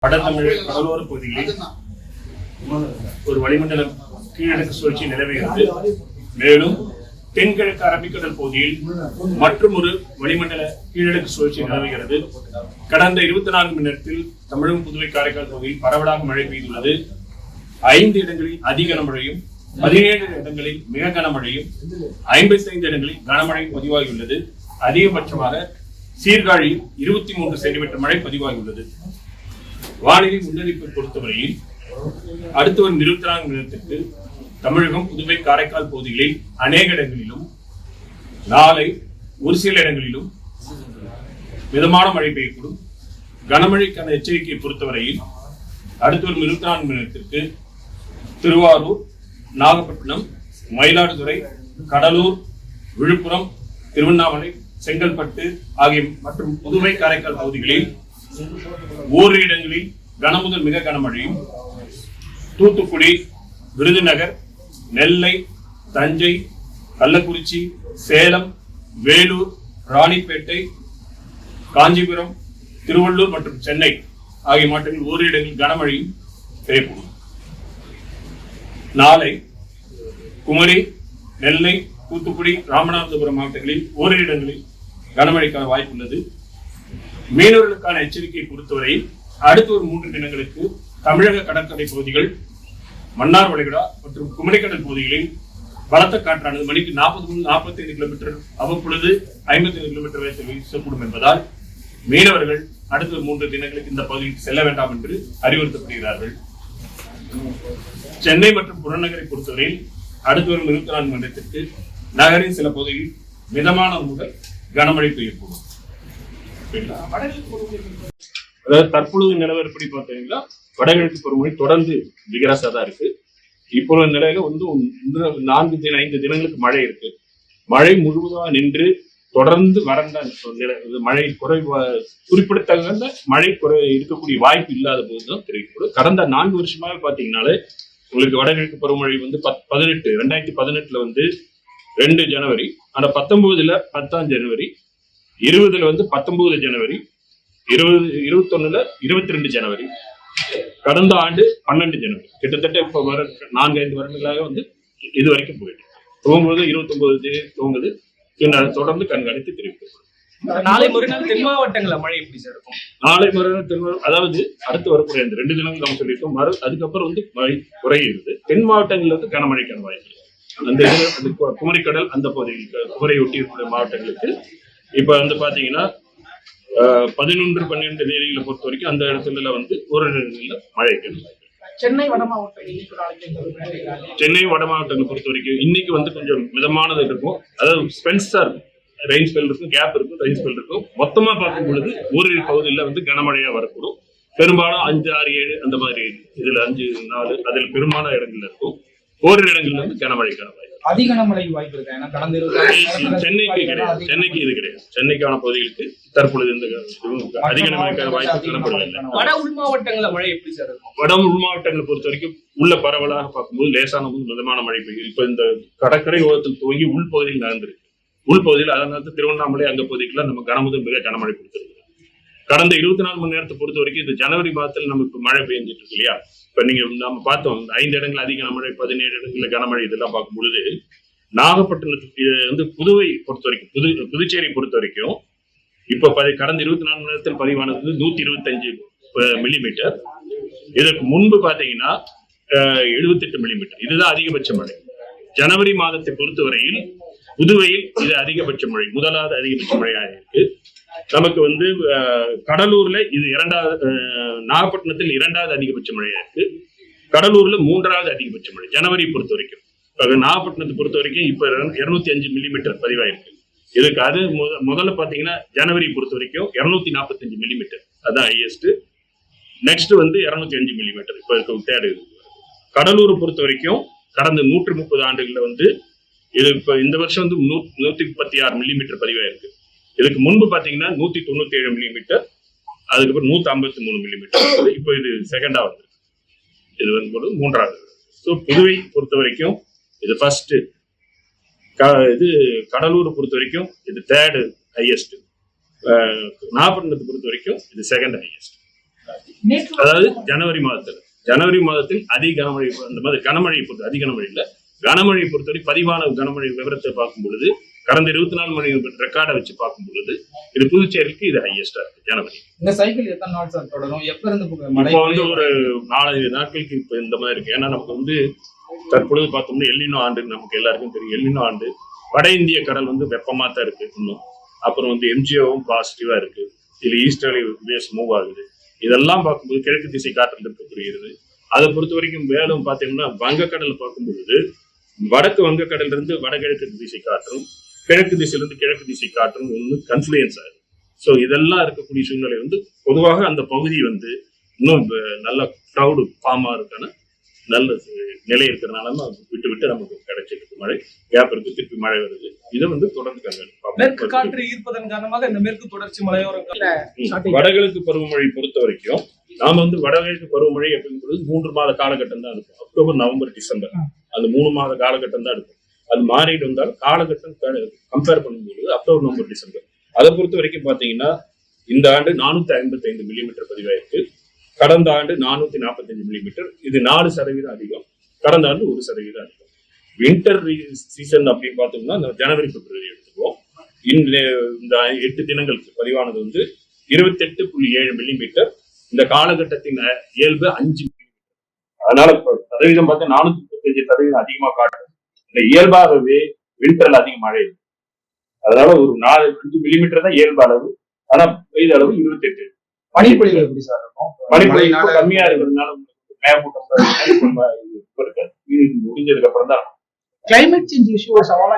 வடதமிழ் கடலோர பகுதிகளில் ஒரு வளிமண்டல கீழடுக்கு சுழற்சி நிலவுகிறது. மேலும் தென்கிழக்கு அரபிக்கடல் பகுதியில் மற்றும் ஒரு வளிமண்டல கீழடுக்கு சுழற்சி நிலவுகிறது. கடந்த 24 மணி நேரத்தில் தமிழகம், புதுவை, காரைக்கால் பகுதியில் பரவலாக மழை பெய்துள்ளது. 5 இடங்களில் அதிக கனமழையும், 17 இடங்களில் மிக கனமழையும், 55 இடங்களில் கனமழை பதிவாகியுள்ளது. அதிகபட்சமாக சீர்காழியில் 23 சென்டிமீட்டர் மழை பதிவாகியுள்ளது. வானிலை முன்னறிவிப்பை பொறுத்தவரையில் அடுத்த ஒரு 24 மணி நேரத்திற்கு தமிழகம், புதுவை, காரைக்கால் பகுதிகளில் அநேக இடங்களிலும், நாளை ஒரு சில இடங்களிலும் மிதமான மழை பெய்யக்கூடும். கனமழைக்கான எச்சரிக்கையை பொறுத்தவரையில் அடுத்த ஒரு 24 மணி நேரத்திற்கு திருவாரூர், நாகப்பட்டினம், மயிலாடுதுறை, கடலூர், விழுப்புரம், திருவண்ணாமலை, செங்கல்பட்டு ஆகிய மற்றும் புதுவை, காரைக்கால் பகுதிகளில் ஓரிரு இடங்களில் கனமுதல் மிக கனமழையும், தூத்துக்குடி, விருதுநகர், நெல்லை, தஞ்சை, கள்ளக்குறிச்சி, சேலம், வேலூர், ராணிப்பேட்டை, காஞ்சிபுரம், திருவள்ளூர் மற்றும் சென்னை ஆகிய மாவட்டங்களில் ஓரிரு இடங்களில் கனமழையும் பெய்யக்கூடும். நாளை குமரி, நெல்லை, தூத்துக்குடி, ராமநாதபுரம் மாவட்டங்களில் ஓரிரு இடங்களில் கனமழைக்கான வாய்ப்பு உள்ளது. மீனவர்களுக்கான எச்சரிக்கையை பொறுத்தவரை அடுத்த ஒரு 3 தினங்களுக்கு தமிழக கடற்கரை பகுதிகள், மன்னார் வளைகுடா மற்றும் குமரிக்கடல் பகுதிகளில் பலத்த காற்றானது மணிக்கு 40 முதல் 45 கிலோமீட்டர், அவ்வப்பொழுது 55 கிலோமீட்டர் வேகத்தில் வீசக்கூடும் என்பதால் மீனவர்கள் அடுத்த 3 தினங்களுக்கு இந்த பகுதிக்கு செல்ல வேண்டாம் என்று அறிவுறுத்தப்படுகிறார்கள். சென்னை மற்றும் புறநகரை பொறுத்தவரையில் அடுத்த ஒரு 24 மணி நேரத்திற்கு நகரின் சில பகுதிகளில் மிதமான முதல் கனமழை பெய்யக்கூடும். அதாவது தற்பொழுது நிலவரப்படி பார்த்தீங்கன்னா வடகிழக்கு பருவமழை தொடர்ந்து விகரசா தான் இருக்கு. இப்போ நிலையில வந்து 4-5 தினங்களுக்கு மழை இருக்கு. மழை முழுவதாக நின்று தொடர்ந்து வறண்ட மழை குறிப்பிடத்தகுந்த மழை இருக்கக்கூடிய வாய்ப்பு இல்லாத போதுதான் தெரிவிக்கப்படும். கடந்த 4 வருஷமாக பாத்தீங்கன்னாலே உங்களுக்கு வடகிழக்கு பருவமழை வந்து 2018 வந்து 2 ஜனவரி, ஆனா 19 10 ஜனவரி, 20 வந்து 19 ஜனவரி, 21 22 ஜனவரி, கடந்த ஆண்டு 12 ஜனவரி. கிட்டத்தட்ட இப்ப 4-5 வருடங்களாக வந்து இது வரைக்கும் போயிட்டு துவங்குவது 29 துவங்குது. தொடர்ந்து கண்காணித்து தெரிவிக்கப்படும். நாளை மறுநாள் தென் மாவட்டங்கள மழை எப்படி சார் இருக்கும்? நாளை மறுநாள் அதாவது அடுத்து வரக்கூடிய அந்த 2 தினங்கள் நம்ம சொல்லியிருக்கோம். அதுக்கப்புறம் வந்து மழை குறையுது. தென் மாவட்டங்கள்ல வந்து கனமழைக்கான வாய்ப்பு. அந்த குமரிக்கடல் அந்த பகுதிகளுக்கு, குமரையொட்டி இருக்கிற மாவட்டங்களுக்கு இப்ப வந்து பாத்தீங்கன்னா 11-12 தேதிகளை பொறுத்த வரைக்கும் அந்த இடத்துல வந்து ஒரு மழைக்கு சென்னை வட மாவட்டங்களை பொறுத்த வரைக்கும் இன்னைக்கு வந்து கொஞ்சம் மிதமானது இருக்கும். அதாவது ஸ்பென்ஸா இருக்கும், ரெயின் ஸ்பெல் இருக்கும், கேப் இருக்கும், ரெயின் ஸ்பெல் இருக்கும். மொத்தமா பார்க்கும் பொழுது ஓரிரு பகுதியில் வந்து கனமழையா வரக்கூடும். பெரும்பாலும் 5, 6, 7 அந்த மாதிரி இதுல 5, 4 அதுல பெரும்பாலான இடங்கள்ல இருக்கும். ஓரிரு இடங்கள்ல வந்து கனமழைக்கான வாய்ப்பு. அதிக கனமழை வாய்ப்பு இருக்கு. ஏன்னா கடந்த சென்னைக்கு கிடையாது. சென்னைக்கு இது கிடையாது. சென்னைக்கான பகுதிகளுக்கு தற்பொழுது இந்த அதிக கனமழைக்கான வாய்ப்பு காணப்படவில்லை. வட உள் மாவட்டங்கள மழை எப்படி சார் இருக்கும்? வட உள் மாவட்டங்களை பொறுத்த வரைக்கும் உள்ள பரவலாக பார்க்கும்போது லேசான மிதமான மழை பெய்யும். இப்ப இந்த கடற்கரை ஓரத்தில் துவங்கி உள்பகுதியில் நடந்திருக்கு. உள்பகுதியில் அதனால திருவண்ணாமலை அந்த பகுதிக்குள்ள நம்ம கனமுதல் மிக கனமழை கொடுத்திருக்கு. கடந்த 24 மணி நேரத்தை பொறுத்த வரைக்கும் இந்த ஜனவரி மாதத்தில் நம்ம இப்ப மழை பெய்ஞ்சிட்டு இருக்கு இல்லையா? இப்ப நீங்க நம்ம பார்த்தோம் 5 இடங்கள் அதிக கனமழை, 17 இடங்கள்ல கனமழை, இதெல்லாம் பார்க்கும் பொழுது நாகப்பட்டினத்துக்கு வந்து புதுவை பொறுத்த வரைக்கும், புதுச்சேரி பொறுத்த வரைக்கும் இப்ப கடந்த 24 மணி நேரத்தில் பதிவானது 125 மில்லிமீட்டர். இதற்கு முன்பு பாத்தீங்கன்னா 78 மில்லிமீட்டர். இதுதான் அதிகபட்ச மழை. ஜனவரி மாதத்தை பொறுத்தவரையில் புதுவையில் இது அதிகபட்ச மழை, முதலாவது அதிகபட்ச மழையாக இருக்கு. நமக்கு வந்து கடலூர்ல இது 2வது, நாகப்பட்டினத்தில் 2வது அதிகபட்ச மழையா இருக்கு. கடலூர்ல 3வது அதிகபட்ச மழை ஜனவரி பொறுத்த வரைக்கும். நாகப்பட்டினத்தை பொறுத்த வரைக்கும் இப்ப 205 மில்லிமீட்டர் பதிவாயிருக்கு. இதுக்கு அது முதல்ல பாத்தீங்கன்னா ஜனவரி பொறுத்த வரைக்கும் 245 மில்லிமீட்டர், அதான் ஹையஸ்ட். நெக்ஸ்ட் வந்து 205 மில்லிமீட்டர் இப்ப இருக்க தேர்ட். கடலூர் பொறுத்த வரைக்கும் கடந்த 130 ஆண்டுகள்ல வந்து இது இப்ப இந்த வருஷம் வந்து 136 மில்லிமீட்டர் பதிவாயிருக்கு. இதுக்கு முன்பு பாத்தீங்கன்னா 197 மில்லிமீட்டர், அதுக்கப்புறம் 153 மில்லிமீட்டர். இப்போ இது செகண்டா வந்து இது வந்து 3வது. ஸோ புதுவை பொறுத்த வரைக்கும் இது ஃபர்ஸ்ட், இது கடலூர் பொறுத்த வரைக்கும் இது 3rd ஹையஸ்ட், நாகப்பட்டினத்தை பொறுத்த வரைக்கும் இது 2nd ஹையஸ்ட். நேற்று அதாவது ஜனவரி மாதத்தில் அதிக கனமழை, அந்த மாதிரி கனமழையை பொறுத்து, அதிக கனமழை இல்ல, கனமழையை பொறுத்தவரை பதிவான கனமழை விவரத்தை பார்க்கும் பொழுது கடந்த 24 மணி ரெக்கார்டை வச்சு பார்க்கும் பொழுது இது புதுச்சேரிக்கு இது ஹையஸ்டா இருக்கு. ஜனவரி இந்த சைக்கிள் எத்தனை நாள் சார் தொடரும்? எப்ப இருந்து மழை? இப்போ வந்து ஒரு 4-5 நாட்களுக்கு இப்ப இந்த மாதிரி இருக்கு. ஏன்னா நமக்கு வந்து தற்பொழுது பார்த்தோம்னா எல்லினோ ஆண்டு, நமக்கு எல்லாருக்கும் தெரியும். எல்லினோ ஆண்டு வட இந்திய கடல் வந்து வெப்பமா தான் இருக்கு இன்னும். அப்புறம் வந்து எம்ஜிஓவும் பாசிட்டிவா இருக்கு. இதுல ஈஸ்டர்லி வேஸ் மூவ் ஆகுது. இதெல்லாம் பார்க்கும்போது கிழக்கு திசை காற்றில் இருக்கக்கூடியது. அதை பொறுத்த வரைக்கும் மேலும் பார்த்தீங்கன்னா வங்கக்கடலை பார்க்கும் பொழுது வடக்கு வங்கக்கடல இருந்து வடகிழக்கு திசை காற்றும், கிழக்கு திசையிலிருந்து கிழக்கு திசை காற்றும் ஒன்று கன்ஃப்ளூயன்ஸ் ஆகுது. ஸோ இதெல்லாம் இருக்கக்கூடிய சூழ்நிலை வந்து பொதுவாக அந்த பகுதி வந்து இன்னும் நல்ல கிளவுடு ஃபார்ம் ஆகிறதுக்கான நல்ல நிலை இருக்கிறதுனால விட்டு விட்டு நமக்கு கிடைச்சிருக்கு. மழை கேப் இருக்கு, திருப்பி மழை வருது. இதை வந்து தொடர்ந்து மேற்கு காற்று ஈர்ப்பதன் காரணமாக இந்த மேற்கு தொடர்ச்சி மலையோரங்கள்ல வடகிழக்கு பருவமழை பொறுத்த வரைக்கும் நாம வந்து வடகிழக்கு பருவமழை அப்படிங்கிறது 3 மாத காலகட்டம் தான் இருக்கும். அக்டோபர், நவம்பர், டிசம்பர் அந்த 3 மாத காலகட்டம் தான் இருக்கும். அது மாறிட்டு வந்தாலும் காலகட்டம் கம்பேர் பண்ணும்போது அக்டோபர், நவம்பர், டிசம்பர் அதை பொறுத்த வரைக்கும் பாத்தீங்கன்னா இந்த ஆண்டு 455 மில்லிமீட்டர் பதிவாயிருக்கு. கடந்த ஆண்டு 445 மில்லிமீட்டர். இது 4% அதிகம். கடந்த ஆண்டு 1% அதிகம். வின்டர் சீசன் அப்படின்னு பார்த்தோம்னா ஜனவரி, பிப்ரவரி எடுத்துக்குவோம். இந்த 8 தினங்களுக்கு பதிவானது வந்து 28.7 மில்லிமீட்டர். இந்த காலகட்டத்தின் இயல்பு 5 மில்லிமீட்டர். அதனால சதவீதம் பார்த்தா 435% அதிகமா காட்டும். இந்த இயல்பாகவே வின்டர்ல அதிக மழை இருக்கு. அதனால ஒரு 4-5 மில்லிமீட்டர் தான் இயல்பு அளவு. ஆனா பெய்த அளவு 28. பனிப்பொழிவு எப்படி சார் இருக்கும்? பனிப்பொழிவு கம்மியா இருக்கிறதுனால மேகமூட்டம் இருக்காது. இது முடிஞ்சதுக்கு அப்புறம் தான் கிளைமேட் சேஞ்ச் இஷ்யூ சவாலா